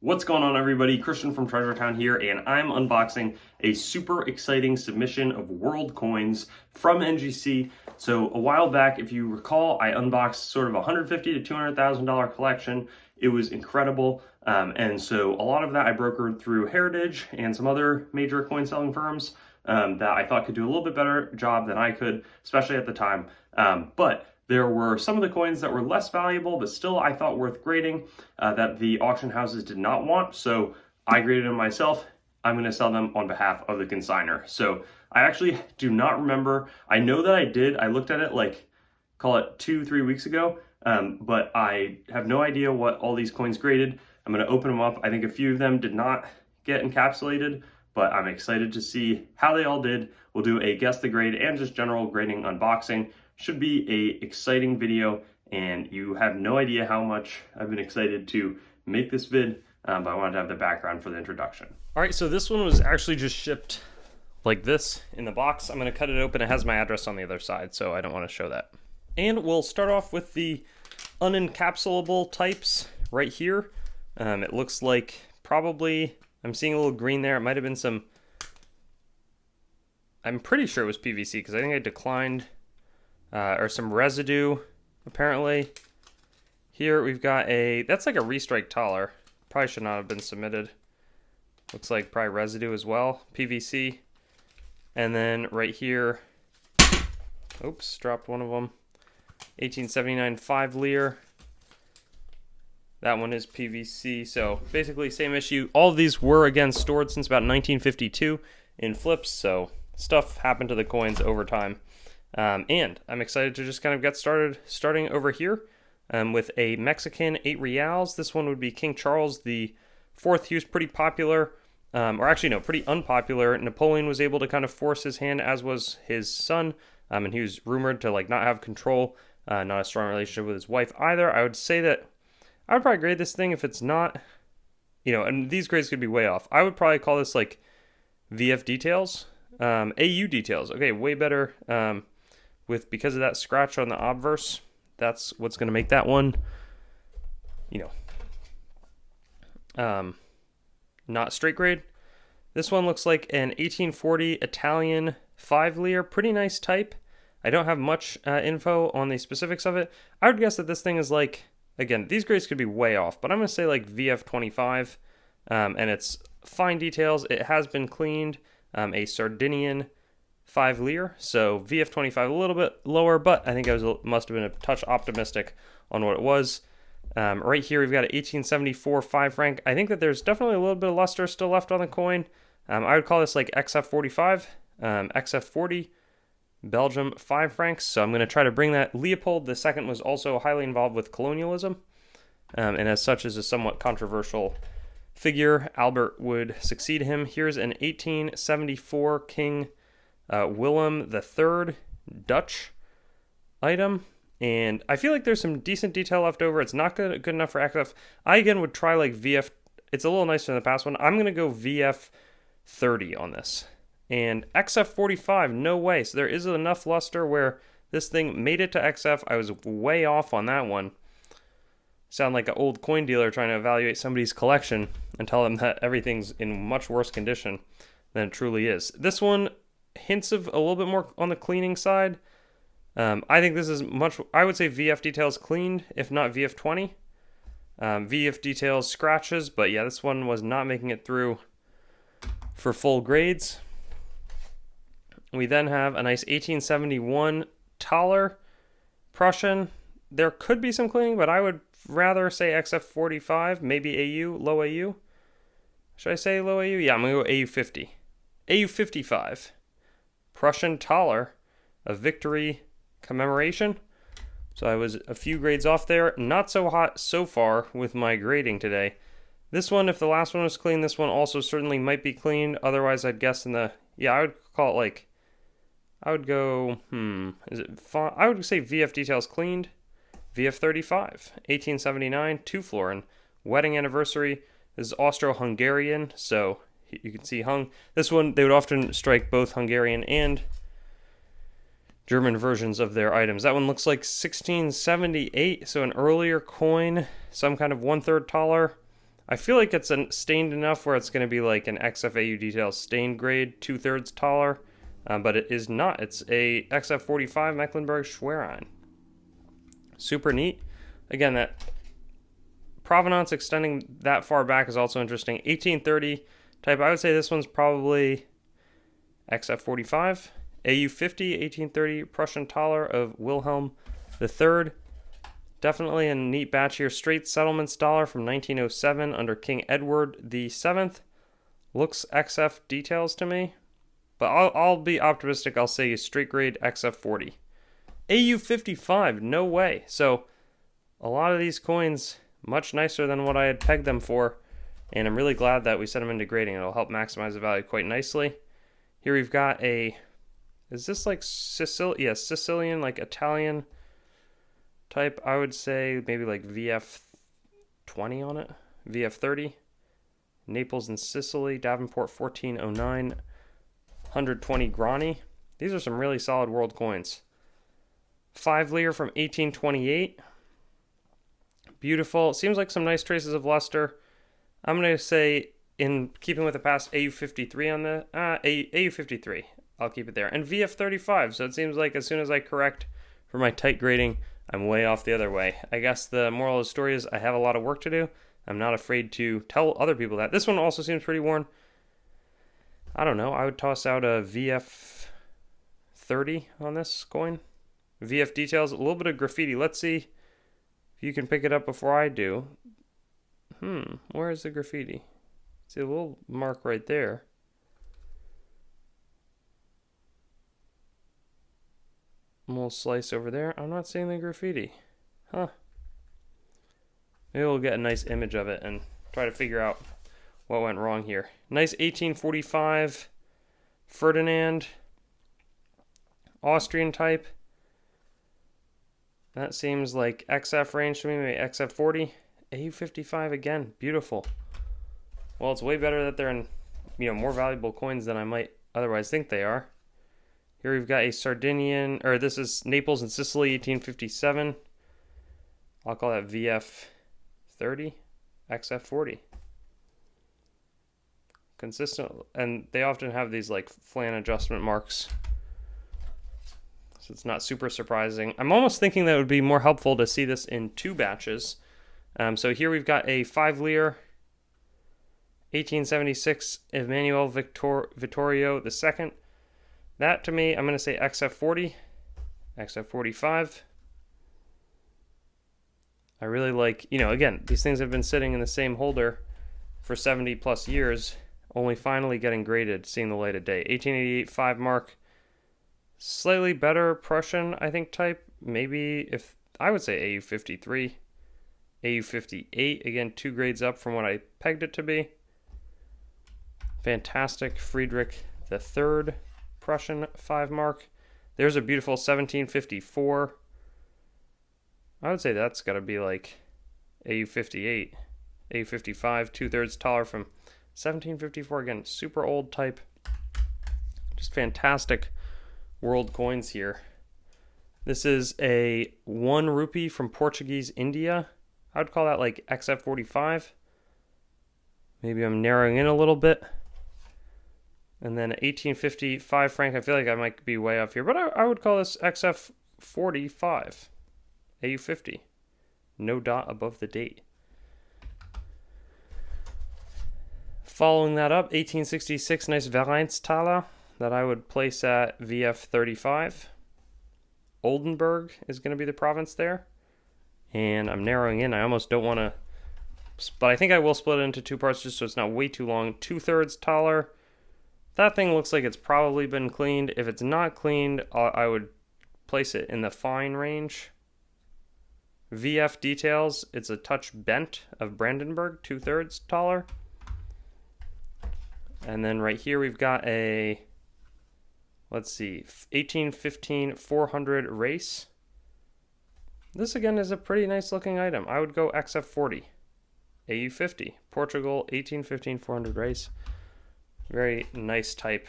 What's going on, everybody? Christian from Treasure Town here, and I'm unboxing a super exciting submission of world coins from NGC. So a while back, if you recall, I unboxed sort of a $150,000 to $200,000 collection. It was incredible, and so a lot of that I brokered through Heritage and some other major coin selling firms that I thought could do a little bit better job than I could, especially at the time. But there were some of the coins that were less valuable, but still I thought worth grading, that the auction houses did not want. So I graded them myself. I'm going to sell them on behalf of the consignor. So I actually do not remember. I know that I did. I looked at it like, call it 2-3 weeks ago, but I have no idea what all these coins graded. I'm going to open them up. I think a few of them did not get encapsulated, but I'm excited to see how they all did. We'll do a guess the grade and just general grading unboxing. Should be a exciting video, and you have no idea how much I've been excited to make this vid, but I wanted to have the background for the introduction. All right, so this one was actually just shipped like this in the box. I'm going to cut it open. It has my address on the other side, so I don't want to show that. And we'll start off with the unencapsulable types right here. It looks like probably, I'm seeing a little green there. It might have been some, I'm pretty sure it was PVC because I think I declined. Or some residue, apparently. Here we've got that's like a restrike Thaler. Probably should not have been submitted. Looks like probably residue as well, PVC. And then right here, oops, dropped one of them. 1879 5 Lear. That one is PVC, so basically same issue. All of these were, again, stored since about 1952 in flips, so stuff happened to the coins over time. And I'm excited to just kind of get starting over here with a Mexican 8 reals. This one would be King Charles the Fourth. He was pretty popular, or actually no, pretty unpopular. Napoleon was able to kind of force his hand, as was his son, and he was rumored to like not have control, not a strong relationship with his wife either. I would say that I would probably grade this thing if it's not, and these grades could be way off. I would probably call this like VF details, AU details. Okay, way better. Because of that scratch on the obverse, that's what's going to make that one, not straight grade. This one looks like an 1840 Italian 5 Lear, pretty nice type. I don't have much info on the specifics of it. I would guess that this thing is like, again, these grades could be way off, but I'm going to say like VF 25, and it's fine details. It has been cleaned, a Sardinian 5 Lear, so VF 25 a little bit lower, but I think I must have been a touch optimistic on what it was. Right here we've got an 1874 5 franc. I think that there's definitely a little bit of luster still left on the coin. I would call this like XF45, XF40, Belgium 5 francs. So I'm going to try to bring that. Leopold II was also highly involved with colonialism, and as such is a somewhat controversial figure. Albert would succeed him. Here's an 1874 King Willem III Dutch item, and I feel like there's some decent detail left over. It's not good enough for XF. I again would try like VF. It's a little nicer than the past one. I'm gonna go VF 30 on this, and XF 45. No way. So there is enough luster where this thing made it to XF. I was way off on that one. Sound like an old coin dealer trying to evaluate somebody's collection and tell them that everything's in much worse condition than it truly is. This one, hints of a little bit more on the cleaning side. I think this is I would say VF details cleaned, if not VF 20. VF details scratches, but yeah, this one was not making it through for full grades. We then have a nice 1871 Thaler Prussian. There could be some cleaning, but I would rather say XF45, maybe AU, low AU. Should I say low AU? Yeah, I'm going to go AU50. AU55. Prussian Thaler, a victory commemoration. So I was a few grades off there. Not so hot so far with my grading today. This one, if the last one was clean, this one also certainly might be clean. Otherwise, I'd guess I would call it like, I would go, I would say VF details cleaned. VF 35, 1879, 2 florin, wedding anniversary. This is Austro-Hungarian, so you can see this one, they would often strike both Hungarian and German versions of their items. That one looks like 1678, so an earlier coin, some kind of 1/3 Thaler. I feel like it's stained enough where it's going to be like an XFAU Details stained grade, 2/3 taller, but it is not. It's a XF45 Mecklenburg Schwerin. Super neat. Again, that provenance extending that far back is also interesting. 1830 type. I would say this one's probably XF45. AU50 1830 Prussian Thaler of Wilhelm III. Definitely a neat batch here. Straight Settlements dollar from 1907 under King Edward VII. Looks XF Details to me, but I'll be optimistic. I'll say straight grade XF40. AU55, no way. So a lot of these coins much nicer than what I had pegged them for, and I'm really glad that we set them into grading. It'll help maximize the value quite nicely. Here we've got a, is this like Sicilian, like Italian type? I would say maybe like VF20 on it, VF30. Naples and Sicily, Davenport 1409, 120 Grani. These are some really solid world coins. 5 Lear from 1828. Beautiful. Seems like some nice traces of luster. I'm going to say, in keeping with the past, AU53 on the AU53. I'll keep it there. And VF35. So it seems like as soon as I correct for my tight grading, I'm way off the other way. I guess the moral of the story is I have a lot of work to do. I'm not afraid to tell other people that. This one also seems pretty worn. I don't know. I would toss out a VF30 on this coin. VF Details, a little bit of graffiti. Let's see if you can pick it up before I do. Where is the graffiti? See a little mark right there. A little slice over there. I'm not seeing the graffiti. Huh. Maybe we'll get a nice image of it and try to figure out what went wrong here. Nice 1845 Ferdinand. Austrian type. That seems like XF range to me, maybe XF40. AU55 again, beautiful. Well, it's way better that they're in, more valuable coins than I might otherwise think they are. Here we've got a Sardinian, or this is Naples and Sicily, 1857. I'll call that VF30, XF40. Consistent, and they often have these like flan adjustment marks. So it's not super surprising. I'm almost thinking that it would be more helpful to see this in 2 batches. So here we've got a 5 Lear, 1876 Emmanuel Vittorio II. That to me, I'm going to say XF40, XF45. I really like, again, these things have been sitting in the same holder for 70 plus years, only finally getting graded, seeing the light of day. 1888 5 mark. Slightly better Prussian, I think, type. Maybe if I would say AU53, AU58. Again, 2 grades up from what I pegged it to be. Fantastic Friedrich III Prussian 5 mark. There's a beautiful 1754. I would say that's got to be like AU58, AU55, 2/3 taller from 1754. Again, super old type. Just fantastic world coins here. This is a 1 rupee from Portuguese India. I would call that like XF45. Maybe I'm narrowing in a little bit. And then 1850 5 franc. I feel like I might be way off here, but I would call this XF45. AU50. No dot above the date. Following that up, 1866 nice Vereinsthaler that I would place at VF35. Oldenburg is going to be the province there. And I'm narrowing in. I almost don't want to, but I think I will split it into 2 parts just so it's not way too long. 2/3 taller. That thing looks like it's probably been cleaned. If it's not cleaned, I would place it in the fine range. VF Details, it's a touch bent of Brandenburg, 2/3 taller. And then right here we've got a, let's see, 1815 400 race. This again is a pretty nice looking item. I would go XF40. AU50. Portugal 1815 400 race. Very nice type.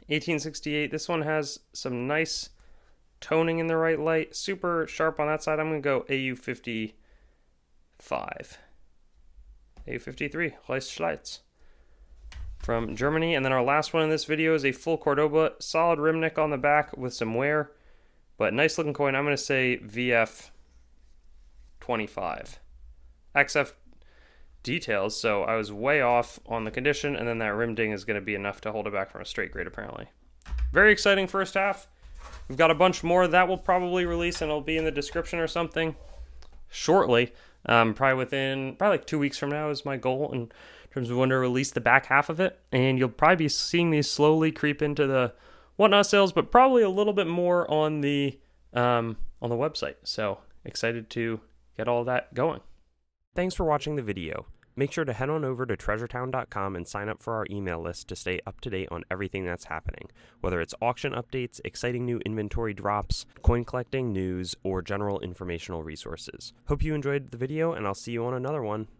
1868. This one has some nice toning in the right light. Super sharp on that side. I'm going to go AU55. a 53 Schleitz from Germany. And then our last one in this video is a full Cordoba, solid rim nick on the back with some wear, but nice looking coin. I'm going to say VF 25. XF details, so I was way off on the condition, and then that rim ding is going to be enough to hold it back from a straight grade apparently. Very exciting first half. We've got a bunch more that will probably release, and it'll be in the description or something shortly. Probably like 2 weeks from now is my goal in terms of when to release the back half of it, and you'll probably be seeing these slowly creep into the Whatnot sales, but probably a little bit more on the website. So excited to get all that going. Thanks for watching the video. Make sure to head on over to treasuretown.com and sign up for our email list to stay up to date on everything that's happening, whether it's auction updates, exciting new inventory drops, coin collecting news, or general informational resources. Hope you enjoyed the video, and I'll see you on another one.